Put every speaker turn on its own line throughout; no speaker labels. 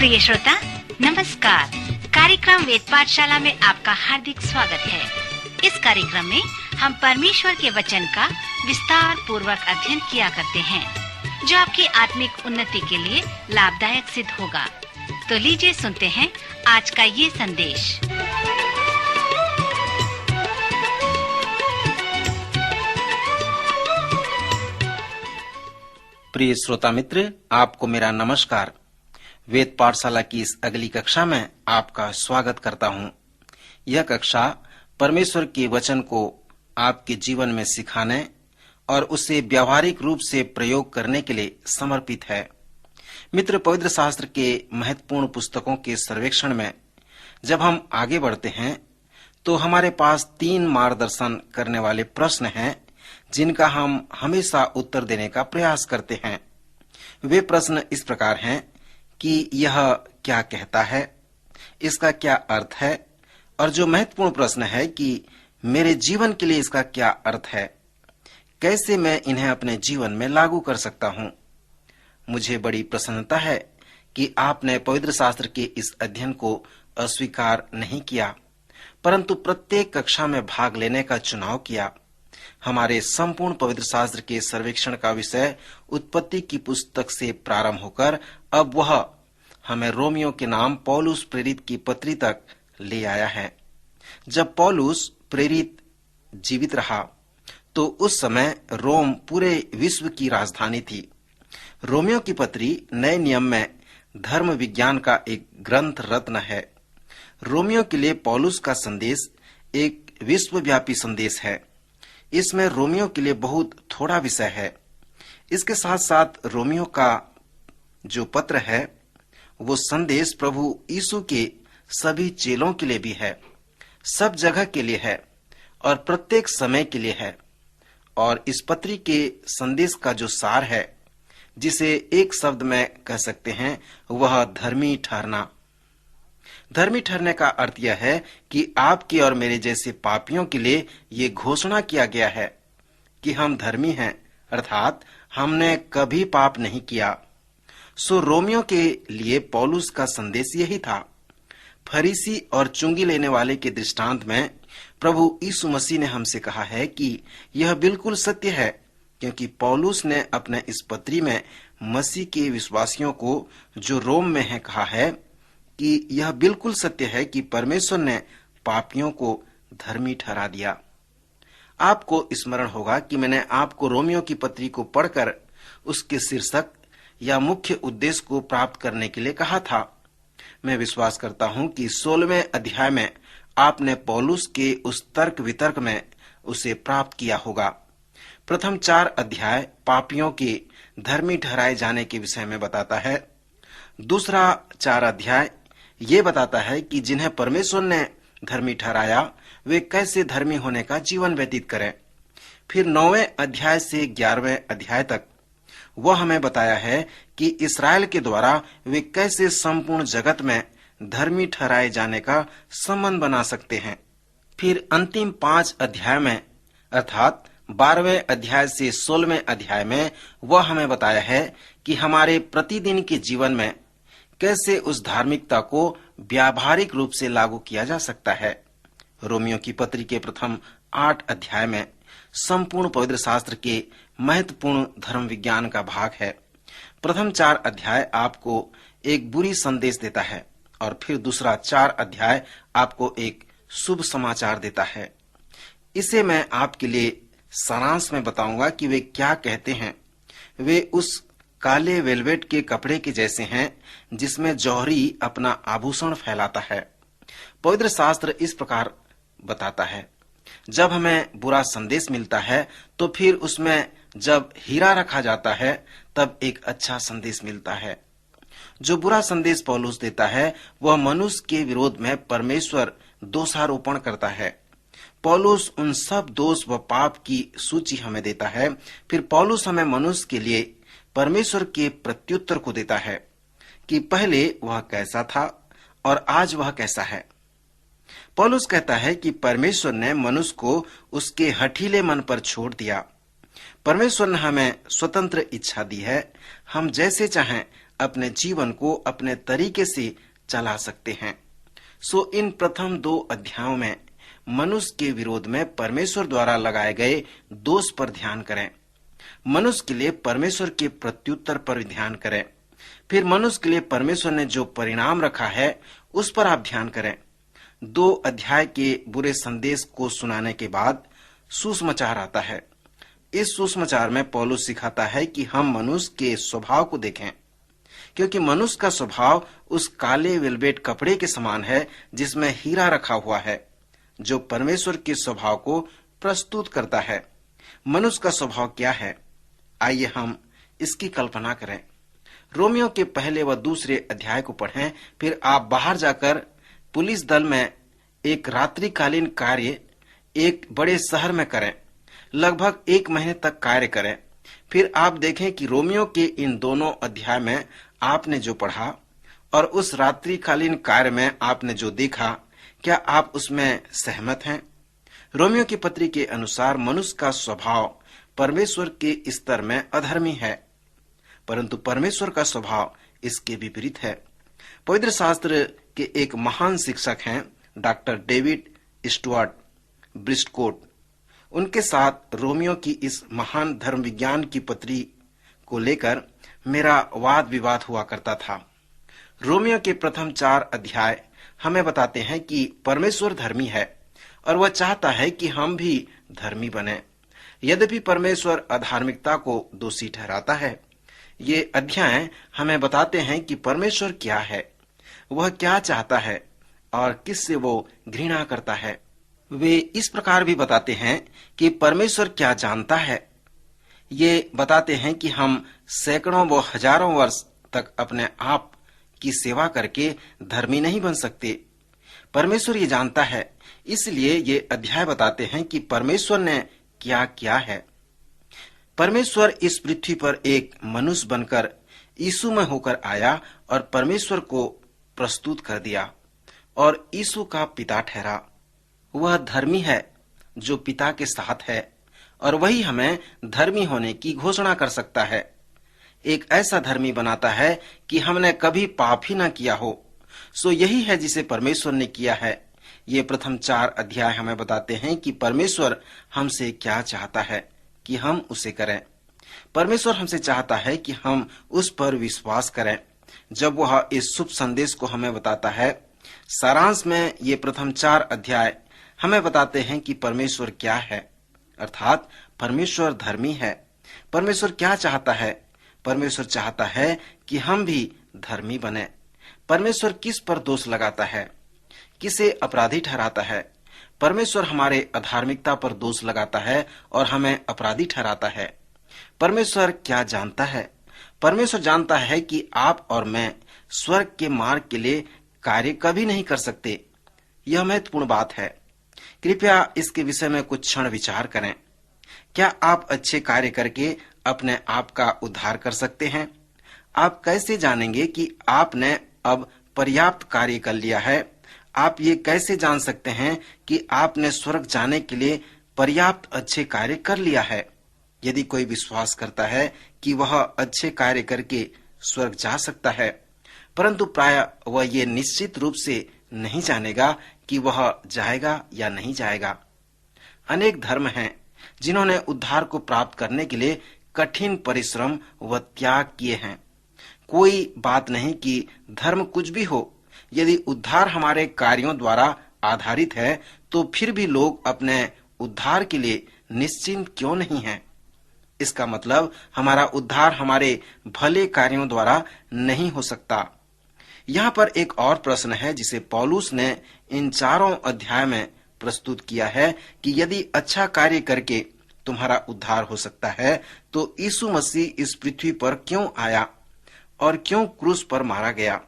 प्रिय श्रोता नमस्कार। कार्यक्रम वेद पाठशाला में आपका हार्दिक स्वागत है। इस कार्यक्रम में हम परमेश्वर के वचन का विस्तार पूर्वक अध्ययन किया करते हैं, जो आपकी आत्मिक उन्नति के लिए लाभदायक सिद्ध होगा। तो लीजिए सुनते हैं आज का ये संदेश।
प्रिय श्रोता मित्र, आपको मेरा नमस्कार। वेद पाठशाला की इस अगली कक्षा में आपका स्वागत करता हूं। यह कक्षा परमेश्वर के वचन को आपके जीवन में सिखाने और उसे व्यावहारिक रूप से प्रयोग करने के लिए समर्पित है। मित्र, पवित्र शास्त्र के महत्वपूर्ण पुस्तकों के सर्वेक्षण में जब हम आगे बढ़ते हैं तो हमारे पास 3 मार्गदर्शन करने वाले प्रश्न हैं, जिनका हम हमेशा उत्तर देने का प्रयास करते हैं। वे प्रश्न इस प्रकार हैं कि यह क्या कहता है, इसका क्या अर्थ है, और जो महत्वपूर्ण प्रश्न है कि मेरे जीवन के लिए इसका क्या अर्थ है, कैसे मैं इन्हें अपने जीवन में लागू कर सकता हूं। मुझे बड़ी प्रसन्नता है कि आपने पवित्र शास्त्र के इस अध्ययन को अस्वीकार नहीं किया, परंतु प्रत्येक कक्षा में भाग लेने का चुनाव किया। हमारे संपूर्ण पवित्र शास्त्र के सर्वेक्षण का विषय उत्पत्ति की पुस्तक से प्रारंभ होकर अब वह हमें रोमियो के नाम पौलुस प्रेरित की पत्री तक ले आया है। जब पौलुस प्रेरित जीवित रहा तो उस समय रोम पूरे विश्व की राजधानी थी। रोमियो की पत्री नए नियम में धर्म विज्ञान का एक ग्रंथ रत्न है। रोमियो के लिए पौलुस का संदेश एक विश्वव्यापी संदेश है। इसमें रोमियो के लिए बहुत थोड़ा विषय है। इसके साथ साथ रोमियो का जो पत्र है वो संदेश प्रभु यीशु के सभी चेलों के लिए भी है, सब जगह के लिए है और प्रत्येक समय के लिए है। और इस पत्री के संदेश का जो सार है, जिसे एक शब्द में कह सकते हैं, वह धर्मी ठहरना। धर्मी ठहरने का अर्थ यह है कि आपके और मेरे जैसे पापियों के लिए ये घोषणा किया गया है कि हम धर्मी हैं, अर्थात हमने कभी पाप नहीं किया। सो रोमियो के लिए पौलुस का संदेश यही था। फरीसी और चुंगी लेने वाले के दृष्टांत में प्रभु यीशु मसीह ने हमसे कहा है कि यह बिल्कुल सत्य है, क्योंकि पौलुस ने अपने इस पत्री में मसीह के विश्वासियों को जो रोम में है कहा है कि यह बिल्कुल सत्य है कि परमेश्वर ने पापियों को धर्मी ठहरा दिया। आपको स्मरण होगा कि मैंने आपको रोमियो की पत्री को पढ़कर उसके शीर्षक या मुख्य उद्देश्य को प्राप्त करने के लिए कहा था। मैं विश्वास करता हूं कि 16वें अध्याय में आपने पौलुस के उस तर्क वितर्क में उसे प्राप्त किया होगा। प्रथम 4 अध्याय पापियों के धर्मी ठहराए जाने के विषय में बताता है। दूसरा 4 अध्याय ये बताता है कि जिन्हें परमेश्वर ने धर्मी ठहराया वे कैसे धर्मी होने का जीवन व्यतीत करें। फिर 9वें अध्याय से 11वें अध्याय तक वह हमें बताया है कि इस्राएल के द्वारा वे कैसे संपूर्ण जगत में धर्मी ठहराए जाने का संबंध बना सकते हैं। फिर अंतिम 5 अध्याय में अर्थात 12वें अध्याय से 16वें अध्याय में वह हमें बताया है कि हमारे प्रतिदिन के जीवन में कैसे उस धार्मिकता को व्यावहारिक रूप से लागू किया जा सकता है। रोमियो की पत्री के प्रथम 8 अध्याय में संपूर्ण पवित्र शास्त्र के महत्वपूर्ण धर्म विज्ञान का भाग है। प्रथम 4 अध्याय आपको एक बुरी संदेश देता है और फिर दूसरा 4 अध्याय आपको एक शुभ समाचार देता है। इसे मैं आपके लिए सारांश में बताऊंगा कि वे क्या कहते हैं। वे उस काले वेलवेट के कपड़े के जैसे हैं जिसमें जौहरी अपना आभूषण फैलाता है। पवित्र शास्त्र इस प्रकार बताता है, जब हमें बुरा संदेश मिलता है तो फिर उसमें जब हीरा रखा जाता है तब एक अच्छा संदेश मिलता है। जो बुरा संदेश पौलुस देता है वह मनुष्य के विरोध में परमेश्वर दोषारोपण करता है। पौलुस उन सब दोष व पाप की सूची हमें देता है। फिर पौलुस हमें मनुष्य के लिए परमेश्वर के प्रत्युत्तर को देता है कि पहले वह कैसा था और आज वह कैसा है। पौलुस कहता है कि परमेश्वर ने मनुष्य को उसके हठीले मन पर छोड़ दिया। परमेश्वर ने हमें स्वतंत्र इच्छा दी है, हम जैसे चाहें अपने जीवन को अपने तरीके से चला सकते हैं। सो इन प्रथम 2 अध्यायों में मनुष्य के विरोध में परमेश्वर द्वारा लगाए गए दोष पर ध्यान करें। मनुष्य के लिए परमेश्वर के प्रत्युत्तर पर ध्यान करें। फिर मनुष्य के लिए परमेश्वर ने जो परिणाम रखा है उस पर आप ध्यान करें। 2 अध्याय के बुरे संदेश को सुनाने के बाद सुसमाचार आता है। इस सुसमाचार में पौलुस सिखाता है कि हम मनुष्य के स्वभाव को देखें, क्योंकि मनुष्य का स्वभाव उस काले वेलवेट कपड़े के समान है जिसमें हीरा रखा हुआ है, जो परमेश्वर के स्वभाव को प्रस्तुत करता है। मनुष्य का स्वभाव क्या है? आइए हम इसकी कल्पना करें। रोमियो के पहले व दूसरे अध्याय को पढ़ें, फिर आप बाहर जाकर पुलिस दल में एक रात्रिकालीन कार्य एक बड़े शहर में करें। लगभग 1 महीने तक कार्य करें। फिर आप देखें कि रोमियो के इन दोनों अध्याय में आपने जो पढ़ा और उस रात्रिकालीन कार्य में आपने जो देखा, क्या आप उसमें सहमत हैं? रोमियो की पत्री के अनुसार मनुष्य का स्वभाव परमेश्वर के स्तर में अधर्मी है, परंतु परमेश्वर का स्वभाव इसके विपरीत है। पवित्र शास्त्र के एक महान शिक्षक हैं डॉक्टर डेविड स्टुअर्ट ब्रिस्टकोट। उनके साथ रोमियो की इस महान धर्म विज्ञान की पत्री को लेकर मेरा वाद विवाद हुआ करता था। रोमियो के प्रथम 4 अध्याय हमें बताते हैं कि परमेश्वर धर्मी है और वह चाहता है कि हम भी धर्मी बने। यद्यपि परमेश्वर अधार्मिकता को दोषी ठहराता है। ये अध्याय हमें बताते हैं कि परमेश्वर क्या है, वह क्या चाहता है और किससे वो घृणा करता है। वे इस प्रकार भी बताते हैं कि परमेश्वर क्या जानता है। ये बताते हैं कि हम सैकड़ों व हजारों वर्ष तक अपने आप की सेवा करके धर्मी नहीं बन सकते। परमेश्वर ये जानता है, इसलिए ये अध्याय बताते हैं कि परमेश्वर ने क्या किया है। परमेश्वर इस पृथ्वी पर एक मनुष्य बनकर यीशु में होकर आया और परमेश्वर को प्रस्तुत कर दिया और यीशु का पिता ठहरा। वह धर्मी है जो पिता के साथ है और वही हमें धर्मी होने की घोषणा कर सकता है। एक ऐसा धर्मी बनाता है कि हमने कभी पाप ही न किया हो। सो यही है जिसे परमेश्वर ने किया है। ये प्रथम 4 अध्याय हमें बताते हैं कि परमेश्वर हमसे क्या चाहता है कि हम उसे करें। परमेश्वर हमसे चाहता है कि हम उस पर विश्वास करें। जब वह इस शुभ संदेश को हमें बताता है, सारांश में ये प्रथम 4 अध्याय हमें बताते हैं कि परमेश्वर क्या है, अर्थात परमेश्वर धर्मी है। परमेश्वर क्या चाहता है? परमेश्वर चाहता है कि हम भी धर्मी बने। परमेश्वर किस पर दोष लगाता है, किसे अपराधी ठहराता है? परमेश्वर हमारे अधार्मिकता पर दोष लगाता है और हमें अपराधी ठहराता है। परमेश्वर क्या जानता है? परमेश्वर जानता है कि आप और मैं स्वर्ग के मार्ग के लिए कार्य कभी नहीं कर सकते। यह महत्वपूर्ण बात है। कृपया इसके विषय में कुछ क्षण विचार करें। क्या आप अच्छे कार्य करके अपने आप का उद्धार कर सकते हैं? आप कैसे जानेंगे कि आपने अब पर्याप्त कार्य कर लिया है? आप ये कैसे जान सकते हैं कि आपने स्वर्ग जाने के लिए पर्याप्त अच्छे कार्य कर लिया है? यदि कोई विश्वास करता है कि वह अच्छे कार्य करके स्वर्ग जा सकता है, परंतु प्राय वह ये निश्चित रूप से नहीं जानेगा कि वह जाएगा या नहीं जाएगा। अनेक धर्म हैं जिन्होंने उद्धार को प्राप्त करने के लिए कठिन परिश्रम व त्याग किए हैं। कोई बात नहीं कि धर्म कुछ भी हो, यदि उद्धार हमारे कार्यों द्वारा आधारित है तो फिर भी लोग अपने उद्धार के लिए निश्चिंत क्यों नहीं हैं? इसका मतलब हमारा उद्धार हमारे भले कार्यों द्वारा नहीं हो सकता। यहाँ पर एक और प्रश्न है जिसे पौलुस ने इन 4 अध्याय में प्रस्तुत किया है कि यदि अच्छा कार्य करके तुम्हारा उद्धार हो सकता है तो यीशु मसीह इस पृथ्वी पर क्यों आया और क्यों क्रूस पर मारा गया?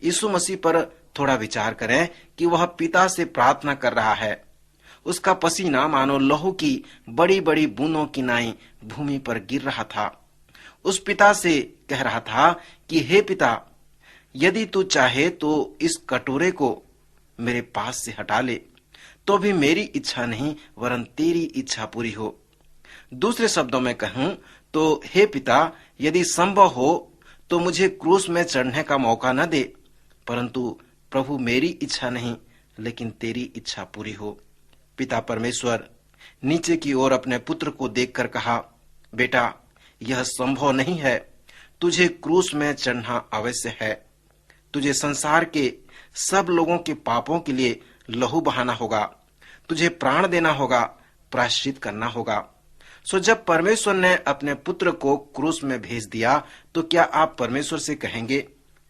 यीशु मसीह पर थोड़ा विचार करें कि वह पिता से प्रार्थना कर रहा है। उसका पसीना मानो लहू की बड़ी बड़ी बूंदों की नाई भूमि पर गिर रहा था। उस पिता से कह रहा था कि हे पिता, यदि तू चाहे तो इस कटोरे को मेरे पास से हटा ले, तो भी मेरी इच्छा नहीं वरन तेरी इच्छा पूरी हो। दूसरे शब्दों में कहूं तो हे पिता, यदि संभव हो तो मुझे क्रूस में चढ़ने का मौका न दे, परंतु प्रभु मेरी इच्छा नहीं लेकिन तेरी इच्छा पूरी हो। पिता परमेश्वर नीचे की ओर अपने पुत्र को देखकर कहा, बेटा, यह संभव नहीं है, तुझे क्रूस में चढ़ना अवश्य है। तुझे संसार के सब लोगों के पापों के लिए लहू बहाना होगा, तुझे प्राण देना होगा, प्रायश्चित करना होगा। सो जब परमेश्वर ने अपने पुत्र को क्रूस में भेज दिया, तो क्या आप परमेश्वर से कहेंगे,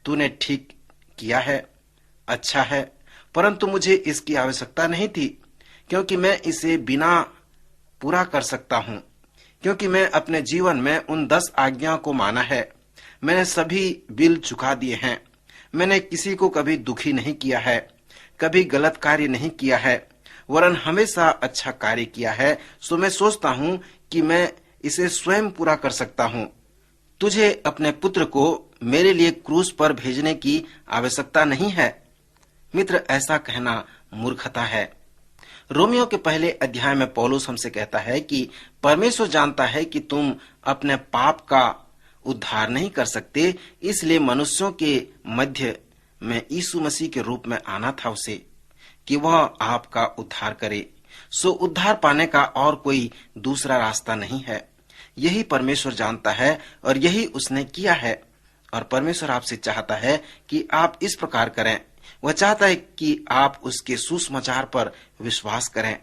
तूने ठीक किया है, अच्छा है, परंतु मुझे इसकी आवश्यकता नहीं थी, क्योंकि मैं इसे बिना पूरा कर सकता हूँ, क्योंकि मैं अपने जीवन में उन 10 आज्ञाओं को माना है। मैंने सभी बिल चुका दिए हैं। मैंने किसी को कभी दुखी नहीं किया है, कभी गलत कार्य नहीं किया है, वरन हमेशा अच्छा कार्य किया है। सो मैं सोचता हूँ कि मैं इसे स्वयं पूरा कर सकता हूँ। तुझे अपने पुत्र को मेरे लिए क्रूस पर भेजने की आवश्यकता नहीं है। मित्र, ऐसा कहना मूर्खता है। रोमियो के पहले अध्याय में पौलुस हमसे कहता है कि परमेश्वर जानता है कि तुम अपने पाप का उद्धार नहीं कर सकते, इसलिए मनुष्यों के मध्य में यीशु मसीह के रूप में आना था उसे, कि वह आपका उद्धार करे। सो उद्धार पाने का और कोई दूसरा रास्ता नहीं है। यही परमेश्वर जानता है और यही उसने किया है। और परमेश्वर आपसे चाहता है कि आप इस प्रकार करें। वह चाहता है कि आप उसके सुसमाचार पर विश्वास करें।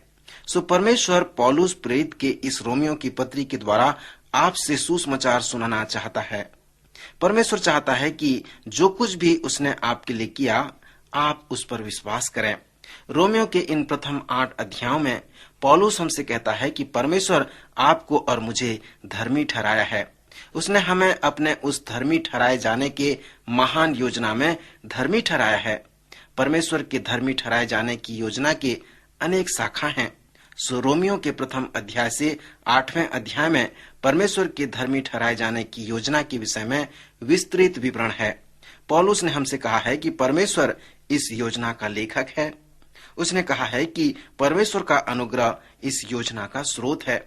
सो परमेश्वर पौलुस प्रेरित के इस रोमियो की पत्री के द्वारा आपसे सुसमाचार सुनाना चाहता है। परमेश्वर चाहता है कि जो कुछ भी उसने आपके लिए किया, आप उस पर विश्वास करें। रोमियो के इन प्रथम 8 अध्यायों में पौलुस हमसे कहता है कि परमेश्वर आपको और मुझे धर्मी ठहराया है। उसने हमें अपने उस धर्मी ठहराए जाने के महान योजना में धर्मी ठहराया है। परमेश्वर के धर्मी ठहराए जाने की योजना के अनेक शाखा हैं। सो रोमियो के प्रथम अध्याय से 8वें अध्याय में परमेश्वर के धर्मी ठहराए जाने की योजना के विषय में विस्तृत विवरण है। पौलुस ने हमसे कहा है कि परमेश्वर इस योजना का लेखक है। उसने कहा है कि परमेश्वर का अनुग्रह इस योजना का स्रोत है।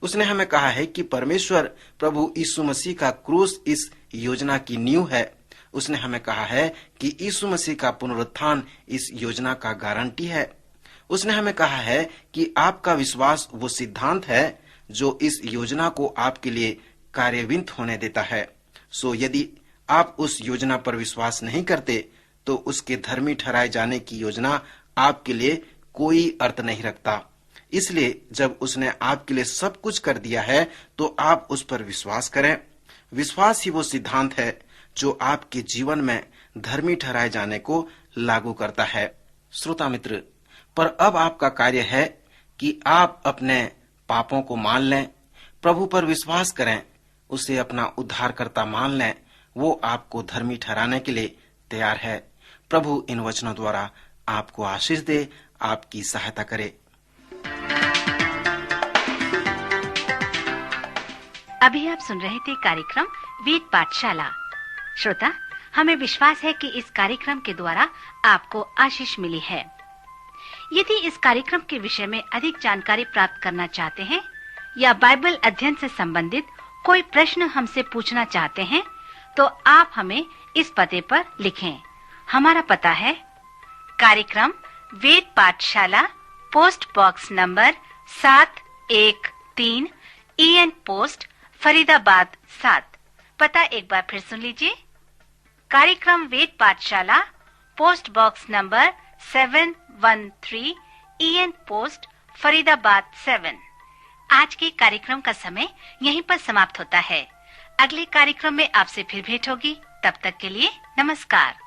उसने हमें कहा है कि परमेश्वर प्रभु यीशु मसीह का क्रूस इस योजना की नींव है। उसने हमें कहा है कि यीशु मसीह का पुनरुत्थान इस योजना का गारंटी है। उसने हमें कहा है कि आपका विश्वास वो सिद्धांत है जो इस योजना को आपके लिए कार्यान्वित होने देता है। सो यदि आप उस योजना पर विश्वास नहीं करते, तो उसके धर्मी ठहराए जाने की योजना आपके लिए कोई अर्थ नहीं रखता। इसलिए जब उसने आपके लिए सब कुछ कर दिया है, तो आप उस पर विश्वास करें। विश्वास ही वो सिद्धांत है जो आपके जीवन में धर्मी ठहराए जाने को लागू करता है। श्रोता मित्र, पर अब आपका कार्य है कि आप अपने पापों को मान लें, प्रभु पर विश्वास करें, उसे अपना उद्धारकर्ता मान लें। वो आपको धर्मी ठहराने के लिए तैयार है। प्रभु इन वचनों द्वारा आपको आशीष दे, आपकी सहायता करे।
अभी आप सुन रहे थे कार्यक्रम वेद पाठशाला। श्रोता, हमें विश्वास है कि इस कार्यक्रम के द्वारा आपको आशीष मिली है। यदि इस कार्यक्रम के विषय में अधिक जानकारी प्राप्त करना चाहते हैं या बाइबल अध्ययन से संबंधित कोई प्रश्न हमसे पूछना चाहते हैं, तो आप हमें इस पते पर लिखें। हमारा पता है कार्यक्रम वेद पाठशाला, post box number 713, EN post, Faridabad 7। पता एक बार फिर सुन लीजिए। कार्यक्रम वेद पाठशाला, post box number 713, EN post, Faridabad 7। आज के कार्यक्रम का समय यहीं पर समाप्त होता है। अगले कार्यक्रम में आपसे फिर भेंट होगी। तब तक के लिए नमस्कार।